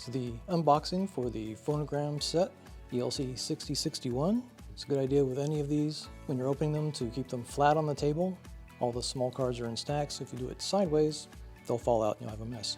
So the unboxing for the Phonograms set, ELC 6061. It's a good idea with any of these when you're opening them to keep them flat on the table. All the small cards are in stacks. If you do it sideways, they'll fall out and you'll have a mess.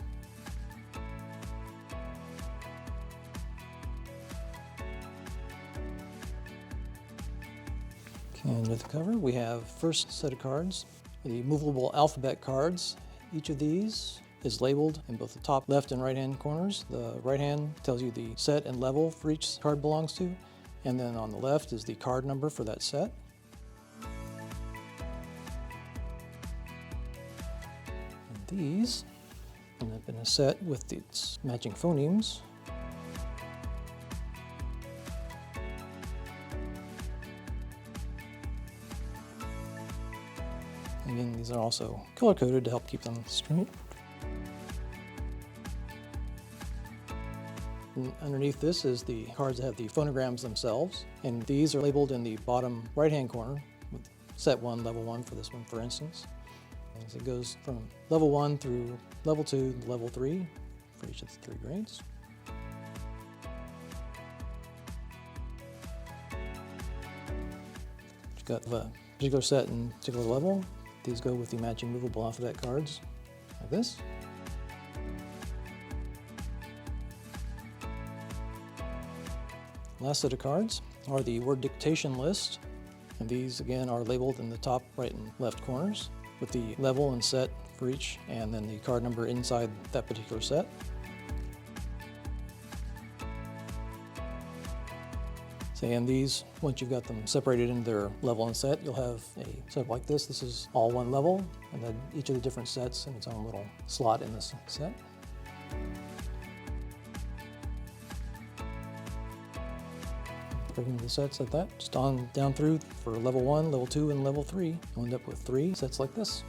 Okay, under the cover we have first set of cards, the movable alphabet cards. Each of these is labeled in both the top left and right hand corners. The right hand tells you the set and level for each card belongs to, and then on the left is the card number for that set. And these end up in a set with its matching phonemes. Again, these are also color-coded to help keep them straight. And underneath this is the cards that have the phonograms themselves, and these are labeled in the bottom right-hand corner with set 1, level 1 for this one, for instance. As it goes from level 1 through level 2 to level 3 for each of the 3 grades. You've got the particular set and particular level. These go with the matching movable alphabet cards, like this. Last set of cards are the word dictation list, and these again are labeled in the top right and left corners with the level and set for each, and then the card number inside that particular set. So, and these, once you've got them separated into their level and set, you'll have a set like this. This is all one level, and then each of the different sets in its own little slot in this set. Breaking the sets like that, just on down through for level 1, level 2, and level 3. You'll end up with 3 sets like this.